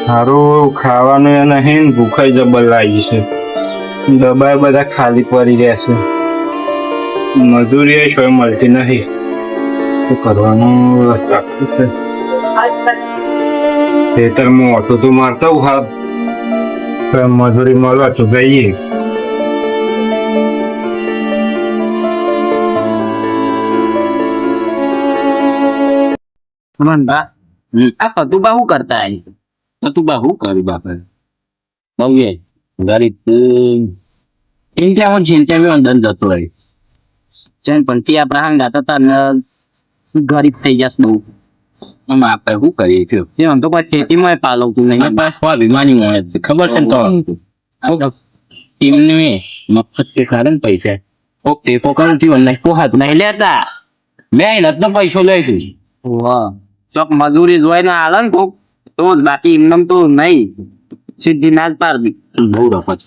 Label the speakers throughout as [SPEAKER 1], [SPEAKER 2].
[SPEAKER 1] સારું ખાવાનું નહીં, ભૂખાઈ જબર લાગી છે. ડબ્બા બધા ખાલી પડી રહ્યા છે. મજૂરી કોઈ મળતી નહીં. શું કરવાનું રાખવું છે? ખેતરમાં ઓટો તો મારતા હું હા, મજૂરી મળવા તો જઈએ.
[SPEAKER 2] આ પતુબા શું કરતા પતુબા શું કર્યું બાપા બહુ ગરીબ ઇન્ડિયામાં ચિંતા અંદર જતો રહી ચેન પણ ત્યાં આપણા ગાતા હતા ને ગરીબ થઈ જશે બહુ આપણે શું કરીએ છીએ આમ તો કોઈ ખેતીમાં પાલવતું નહીં વિમાની મળે ખબર છે તો ટીમને મફત કે કારણ પૈસા ઓકે પોકાનું જીવન નહીં પોહાત નહીં લેતા મહેનત નો પૈસો લઈશું વાહ ચોક મજૂરી જોઈને હાલે ને કોક તો જ બાકી એમને તો નહીં સીધી ના જ પાડવી બહુ રફત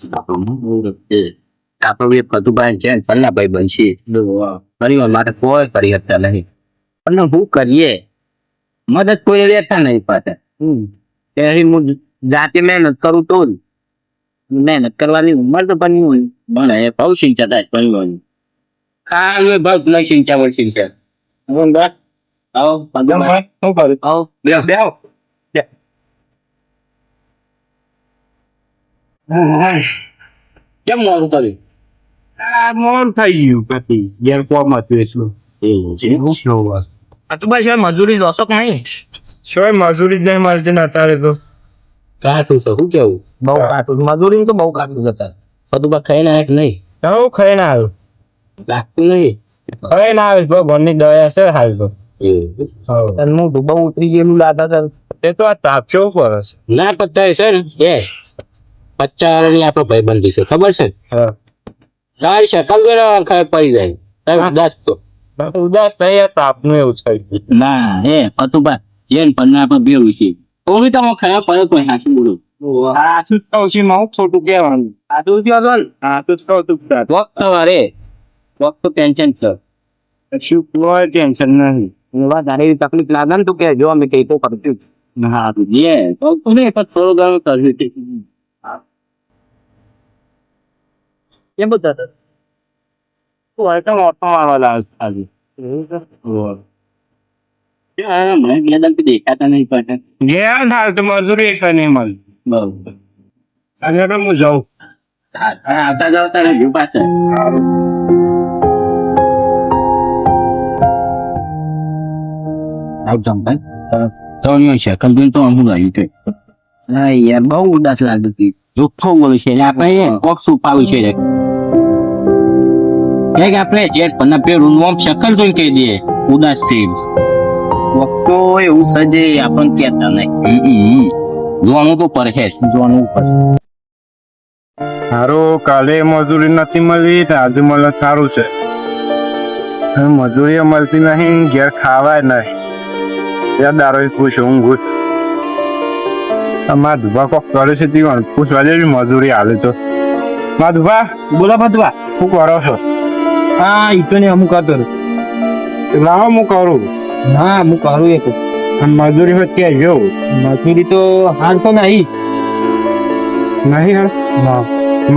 [SPEAKER 2] આપણે પતુભાઈ છે પલ્લાભાઈ બનશે પરિવાર માટે કોઈ કરી શકતા નહીં પણ શું કરીએ મદદ કોઈ લેતા નહીં પાછા ત્યારે હું જાતે મહેનત કરું તો જ મહેનત કરવાની ઉંમર તો પણ હોય પણ એ ભાવ સિંચા થાય પરિવાર ખાલી ભાવ નહીં સિંચા હોય સિંચા આવો પતુભાઈ શું કરું આવો બે આવો કેમ મોડું કર્યું
[SPEAKER 1] મોડું થઈ ગયું પછી ઘેર કોમ હતું એટલું
[SPEAKER 2] એવું છે
[SPEAKER 3] પતુભાઈ શું મજૂરી જોશો કે નહીં?
[SPEAKER 1] શું મજૂરી જ નહીં મળતી ને અત્યારે તો.
[SPEAKER 2] કાઠું છે શું કેવું
[SPEAKER 3] બહુ કાઠું મજૂરી તો બહુ કાઠું જતા
[SPEAKER 2] પતુભા ખાઈને આવે કે નહીં
[SPEAKER 1] હું ખાઈને આવ્યો.
[SPEAKER 2] લાગતું નહીં
[SPEAKER 1] ખાઈને આવ્યો ભગવાનની દયા છે હાલ તો.
[SPEAKER 3] અને મોઢું બહુ ઉતરી ગયેલું લાગતા
[SPEAKER 1] એ તો આ તાપશો ઉપર હશે.
[SPEAKER 2] ના પત્તા છે ને એ 50 વાળાની આપણો ભાઈબંધી છે ખબર છે
[SPEAKER 1] હા
[SPEAKER 2] તારી શકલ ખબર પડી જાય તમે ઉદાસ તો
[SPEAKER 1] ઉદાસ થઈ તાપનું એવું થઈ ગયું.
[SPEAKER 2] ના એ પતુભા જેન પણ આપણે બે છે ઓવી તો ખરાબ પડે કોઈ હાસી બોલો
[SPEAKER 1] સાચું જ કહું છું હું ખોટું કહેવાનું.
[SPEAKER 2] સાચું કયો છો
[SPEAKER 1] સાચું જ કહું છું.
[SPEAKER 2] વખત વારે વખત ટેન્શન છે
[SPEAKER 1] શું કોઈ ટેન્શન નહીં.
[SPEAKER 3] એવા તારી તકલીફ લાગે ને તું કે જો અમે કઈ તો કરતું
[SPEAKER 2] હા જે તો તમે થોડું ઘણું કર્યું
[SPEAKER 3] કેમ બધા
[SPEAKER 1] તું હોય તો મોટો આવવા લાગે ખાલી.
[SPEAKER 2] મને મેદાન દેખાતા નહીં પાછા
[SPEAKER 1] ગયા હાલ તો મજૂરી એક નહીં મળતી.
[SPEAKER 2] બહુ
[SPEAKER 1] અને તો હું જાઉં.
[SPEAKER 2] આવતા જાવ તારે વ્યૂ પાસે આવતા ભાઈ તો છે કંપની તો અમુક આવ્યું કે હા યાર બહુ ઉદાસ લાગતી હતી જોખો બોલે છે આપણે કોક સુપાવી છે કે આપણે જેટ પન્ના પે રૂમ શકલ જોઈને કહી દઈએ ઉદાસ છે વખતો એવું સજે આપણને કહેતા નહીં જોવાનું તો પડે જોવાનું પડે
[SPEAKER 1] સારું કાલે મજૂરી નથી મળી આજે મને સારું છે. મજૂરી મળતી નહીં ઘેર ખાવાય નહીં ત્યાં દારો પૂછો ઊંઘું માધુભા કોક કરે છે તે પૂછવા જેવી મજૂરી હાલે તો. માધુભા
[SPEAKER 3] બોલા પતુભા
[SPEAKER 1] શું કરો છો?
[SPEAKER 3] હા ઈ તો ને અમુક કરતો
[SPEAKER 1] લાવો હું કરું.
[SPEAKER 3] હા હું કરું એક
[SPEAKER 1] મજૂરી હોય ત્યાં જવું
[SPEAKER 3] મજૂરી તો હાલ તો નહીં
[SPEAKER 1] નહીં હાલ
[SPEAKER 3] ના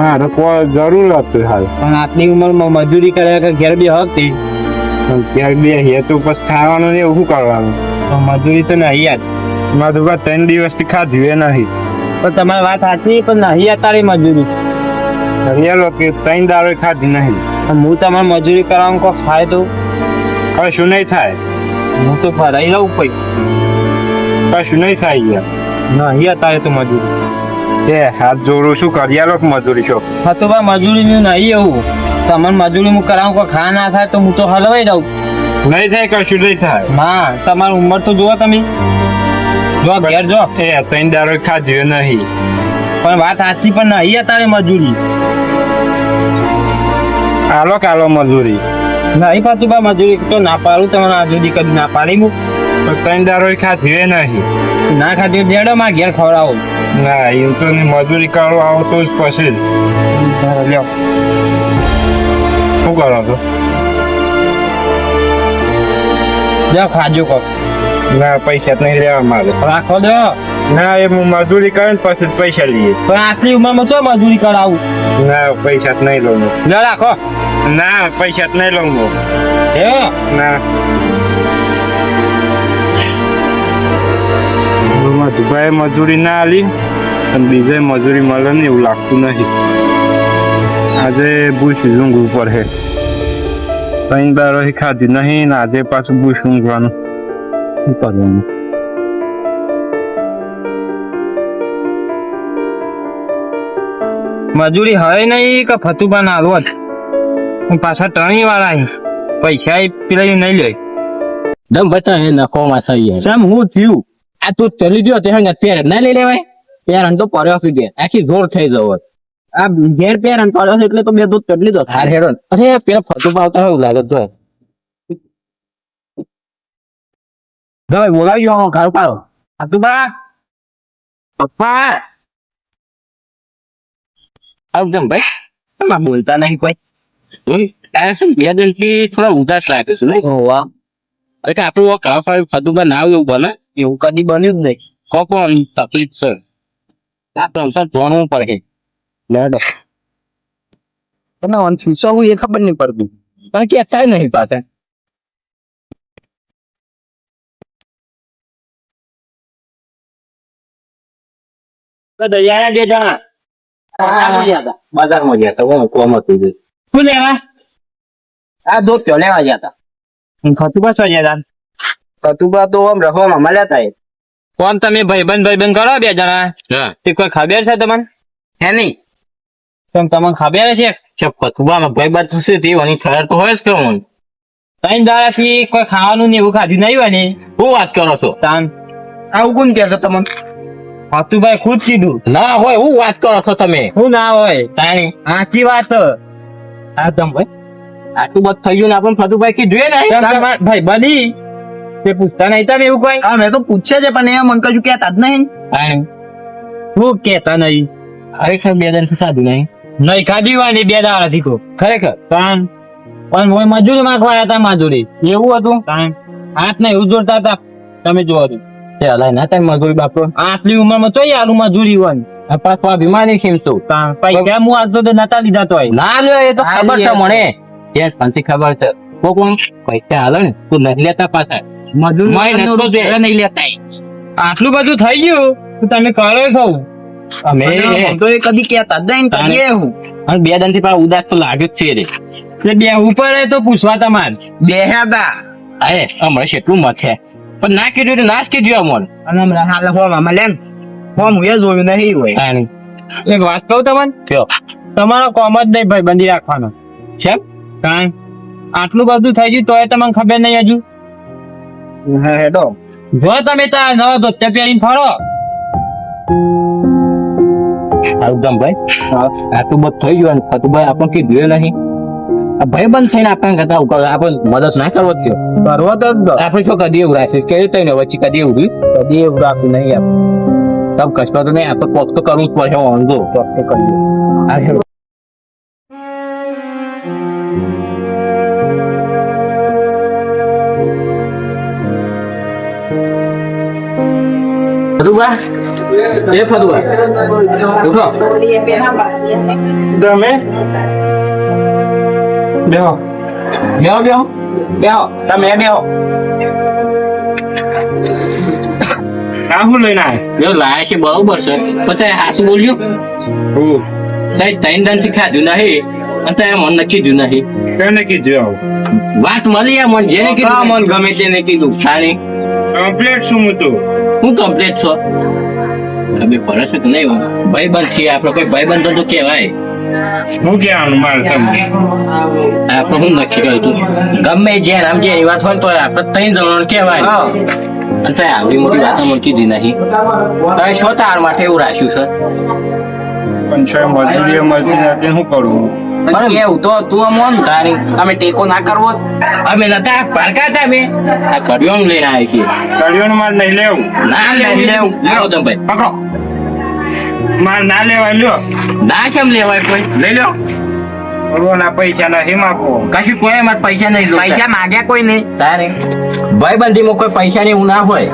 [SPEAKER 1] મારે કોઈ જરૂર હતી હાલ
[SPEAKER 3] પણ આટલી ઉંમરમાં મજૂરી કર્યા કે ઘેર બી હતી
[SPEAKER 1] ત્યાં બે હે તો પછી ખાવાનું ને એવું શું કરવાનું?
[SPEAKER 3] તો મજૂરી તો નહીં યાર
[SPEAKER 1] માધુભા 3 દિવસથી ખાધું એ નહીં.
[SPEAKER 3] પણ તમારી વાત સાચી પણ નહીં અત્યારે મજૂરી
[SPEAKER 1] રિયલ કે 3 દાડો ખાધી નહીં.
[SPEAKER 3] હું તમારે મજૂરી કરવાનું કોઈ ખાય તો
[SPEAKER 1] કશું નહીં થાય.
[SPEAKER 3] હું તો ફરાઈ લઉં પછી
[SPEAKER 1] કશું નહીં થાય યાર
[SPEAKER 3] નહીં અત્યારે તો મજૂરી
[SPEAKER 1] એ હાથ જોડું શું કર્યા લોકો મજૂરી છો
[SPEAKER 3] હા તો ભાઈ મજૂરી નહીં એવું તમારે મજૂરી હું કરાવું કોઈ ખા ના થાય તો હું તો હલવાઈ દઉં
[SPEAKER 1] નહીં થાય કશું નહીં થાય.
[SPEAKER 3] ના તમારી ઉંમર તો જુઓ તમે જો ઘેર જો
[SPEAKER 1] એ 3 દાડો ખાધું નહીં.
[SPEAKER 3] પણ વાત સાચી પણ નહીં અત્યારે મજૂરી
[SPEAKER 1] આલો કાલો મજૂરી
[SPEAKER 3] નહીં પાછું બા મજૂરી તો ના પાડું તમારે મજૂરી કદી ના પાડી હું
[SPEAKER 1] 3 દાડો ખાધું નહીં.
[SPEAKER 3] ના ખાધી દેડો માં ઘેર ખવડાવો
[SPEAKER 1] ના એવું તો નહીં. મજૂરી કરવા આવો તો જ પછી જ.
[SPEAKER 3] લ્યો
[SPEAKER 1] શું કરો છો?
[SPEAKER 3] જાઓ ખાજો કો
[SPEAKER 1] ના પૈસા જ નહીં લેવા મારે
[SPEAKER 3] રાખો દો
[SPEAKER 1] ના એ હું મજૂરી કરે ને પછી જ પૈસા લઈએ
[SPEAKER 3] પણ આટલી ઉંમરમાં ચો મજૂરી કરાવું
[SPEAKER 1] ના પૈસા જ નહીં લઉં
[SPEAKER 3] લે રાખો
[SPEAKER 1] ના પૈસા જ નહીં લઉં હું.
[SPEAKER 3] હે
[SPEAKER 1] ના મધુભાઈ મજૂરી ના આલી અને બીજે મજૂરી મળે ને એવું લાગતું નથી. આજે બુશ ઊંઘવું પડે. ત્રણ દારો ખાધી નહીં ને આજે પાછું બુશ ઊંઘવાનું. શું કરવાનું?
[SPEAKER 3] મજૂરી હવે નહીં કે ફતુબા ના રોજ પાછા ટણી વાળા પૈસા પેલા નહીં લે
[SPEAKER 2] દમ બતા હે નખો માં થઈ જાય
[SPEAKER 3] કેમ હું થયું
[SPEAKER 2] આ તું ચલી ગયો તે હંગા પેર ના લઈ લેવાય પેર તો પડ્યો છે ઘેર આખી જોર થઈ જવો આ ઘેર પેર પડ્યો છે એટલે તો બે દૂધ ચડલી દો થાર હેડો અરે પેલા ફતુબા આવતા હોય એવું લાગે તો ભાઈ બોલાવી ગયો ઘર પાડો ફતુબા પપ્પા આવ જમ ભાઈ તમે બોલતા નહીં કોઈ તારે શું બે દિનથી થોડા ઉદાસ લાગે છે નહીં હોવા અરે કે આપણું કામ ફાવી ફતુબા ના એવું બને એવું કદી બન્યું જ નહીં કોણ તકલીફ છે આ પ્રમસાર જોણવું પડે લેડો તમે શું એ ખબર નહીં પડતી પણ કે અત્યારે નહીં પાછા દરિયાના બે જણા બજારમાં ગયા હતા હું કોમ હતું શું લેવા આ દૂધ પીઓ લેવા ગયા હતા
[SPEAKER 3] ફતુબા શું ગયા
[SPEAKER 2] કતુબા તો આમ રખવા મામા લેતા
[SPEAKER 3] કોણ તમે ભાઈબંધ કરો બે જણા તે કોઈ ખબર છે તમને
[SPEAKER 2] હે નહીં
[SPEAKER 3] તમને ખબર છે
[SPEAKER 2] કે ફતુબામાં ભાઈબંધ થશે તે વની ખબર તો હોય જ કેવું
[SPEAKER 3] ત્રણ દાડાથી કોઈ ખાવાનું ને એવું ખાધું નહીં હોય ને
[SPEAKER 2] શું વાત કરો છો
[SPEAKER 3] તાન
[SPEAKER 2] આવું કોણ કે છે તમને
[SPEAKER 3] ફતુભાઈ ખુદ કીધું
[SPEAKER 2] ના હોય હું વાત કરો છો તમે
[SPEAKER 3] શું ના હોય
[SPEAKER 2] તાણી
[SPEAKER 3] સાચી વાત
[SPEAKER 2] હા તમ ભાઈ આટલું બધું થઈ ગયું ને આપણે ફતુભાઈ કીધું ને
[SPEAKER 3] ભાઈ બની તે પૂછતા નહીં તમે એવું કોઈ
[SPEAKER 2] હા મેં તો પૂછે છે પણ એમ અંકલ શું કહેતા જ નહીં
[SPEAKER 3] શું કેતા નહીં
[SPEAKER 2] ખરેખર બે દિન સાદું નહીં
[SPEAKER 3] નહીં ખાધી હોય ને બે દાડાથી કો
[SPEAKER 2] ખરેખર
[SPEAKER 3] તાન પણ હું મજૂરી માંગવા આવ્યા હતા મજૂરી એવું હતું તાન હાથ ને એવું જોડતા હતા તમે જોવા દો
[SPEAKER 2] હલાય ના થાય મજૂરી બાપરો
[SPEAKER 3] આટલી ઉંમરમાં તો આલુ મજૂરી હોય
[SPEAKER 2] પાછા અભિમાની ખેમતો
[SPEAKER 3] પૈસા હું આજતો તો નતા લીધા તો
[SPEAKER 2] ના લ્યો એ તો ખબર છે મને યાર શાંતિ ખબર છે કોણ પૈસા હાલે ને તું નહીં લેતા પાછા મજૂરી નહીં લેતા
[SPEAKER 3] આટલું બધું થઈ ગયું તો તમે કરો છો
[SPEAKER 2] અમે તો એ કદી કહેતા જ નહીં કરીએ હું અને બે દિન થી પાછા ઉદાસ તો લાગ્યું જ છે રે
[SPEAKER 3] એટલે બે ઉપર તો પૂછવા તમારે
[SPEAKER 2] બેહ્યા અરે હમણાં કેટલું મથે પણ ના કીધું તો નાશ કીધું અમોન
[SPEAKER 3] અને હમણાં હાલ હોવામાં લે હોમ એ જોયું નહીં હોય એક વાત કહું તમને
[SPEAKER 2] કયો
[SPEAKER 3] તમારો કોમ જ નહીં ભાઈ બંધી રાખવાનો
[SPEAKER 2] છે
[SPEAKER 3] કાંઈ આટલું બધું થઈ ગયું તોય તમને ખબર નહીં હજુ
[SPEAKER 2] હા હેડો
[SPEAKER 3] જો તમે ત્યાં નવો ધોતે પહેરીને ફરો
[SPEAKER 2] આવું ભાઈ આટલું બધું થઈ ગયું અને ફતુભાઈ આપણને કીધું નહીં ભાઈ બંધ થઈને આપણને કરતા આપણે મદદ ના કરવો જ
[SPEAKER 3] કરવો તો
[SPEAKER 2] આપણે શું કદી એવું રાખીશ કે તને વચ્ચે કદી એવું
[SPEAKER 3] કદી એવું રાખવું નહીં આપણે
[SPEAKER 2] તબ કશું તો નહીં આપણે પોક તો કરવું જ પડશે વાંધો
[SPEAKER 3] પોક તો કરીએ
[SPEAKER 2] આ હેડો ફતુબા એ ફતુબા ઉઠો
[SPEAKER 1] તમે બેહો
[SPEAKER 2] બેહો બેહો બેહો તમે બેહો
[SPEAKER 1] આ શું લઈને આવે
[SPEAKER 2] જો લાય છે બરોબર છે પછી હાસુ બોલ્યું તઈ ત્રણ દાન થી ખાધું નહીં અને તઈ મન નક્કી કીધું નહીં
[SPEAKER 1] કેને કીધું આવું
[SPEAKER 2] વાત મળી આ મન જેને કીધું મન ગમે તેને કીધું સારી
[SPEAKER 1] કમ્પ્લીટ શું હતું
[SPEAKER 2] હું કમ્પ્લીટ છો તમે પડે છે કે નહીં ભાઈ બંધ છીએ આપણે કોઈ ભાઈ બંધ તો કેવાય
[SPEAKER 1] હું કહેવાનું મારે તમને
[SPEAKER 2] આપણે હું નક્કી કર્યું તું ગમે જે નામ જે એની વાત હોય તો આપણે ત્રણ જણાને કેવાય અને તઈ આવી મોટી વાત મને કીધી નહીં તમે શું તાર માટે એવું રાખ્યું છે
[SPEAKER 1] પણ છે મજૂરી મળતી નથી શું કરવું
[SPEAKER 2] પણ કેવું તો તું મોન તારી અમે ટેકો ના કરવો અમે નતા પારકા હતા અમે આ કડિયો લઈને આવી છીએ
[SPEAKER 1] કડિયોનું માર નહીં લેવું
[SPEAKER 2] ના લેવું લેવો તમે ભાઈ પકડો
[SPEAKER 1] માર ના લેવાય લ્યો
[SPEAKER 2] ના કેમ લેવાય કોઈ લઈ લો
[SPEAKER 1] ના પૈસા નહીં માગો.
[SPEAKER 2] કશું કોઈ મારે પૈસા નહીં જોતા.
[SPEAKER 3] પૈસા માગ્યા કોઈ નહીં.
[SPEAKER 2] તારે ભાઈબંધીમાં કોઈ પૈસા ની એવું ના હોય.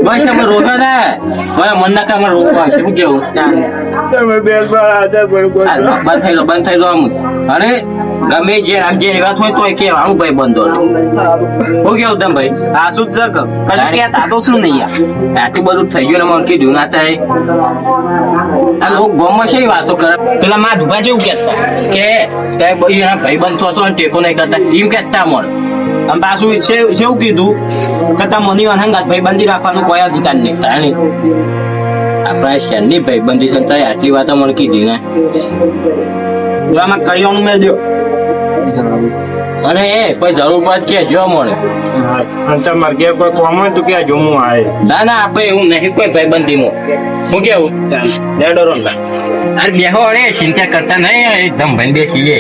[SPEAKER 2] બસ અમે રોકા ના હવે મન ના કામ રોકવા શું કેવું
[SPEAKER 1] તમે બે આધાર બરોબર
[SPEAKER 2] બંધ થઈ લો આમ અને ગમે જે વાત હોય તો કેવાનું ભાઈ બંધો શું કેવું તમે ભાઈ
[SPEAKER 3] આ શું જગ કશું કહેતા તો શું નહીં યાર.
[SPEAKER 2] આટલું બધું થઈ ગયું ને મને કીધું ના થાય આ લોકો ગામમાં શી વાતો કરે
[SPEAKER 3] પેલા માં ધુભા છે એવું કહેતા
[SPEAKER 2] કે ભાઈ બંધ થશો ને ટેકો નહીં કરતા એમ કહેતા મળે
[SPEAKER 3] અને પાછું શું કીધું કે તમે મની હંગાત ભાઈ બંધી રાખવાનો કોઈ અધિકાર નહીં.
[SPEAKER 2] તાણી આપણા શહેરની ભાઈબંધી છે તારી આટલી વાતો મને કીધી ને
[SPEAKER 3] જો આમાં કરિયાણું મેળ દો.
[SPEAKER 2] અને એ કોઈ જરૂર પડે કે જો મળે
[SPEAKER 1] અને તમારે ઘેર કોઈ કોમ હોય તો ક્યાં જોવું આવે.
[SPEAKER 2] ના ના આપણે એવું નહીં કોઈ ભાઈબંધીમાં શું કેવું ડરો ના અરે બેહો અરે ચિંતા કરતા નહીં એકદમ ભાઈ બેસીએ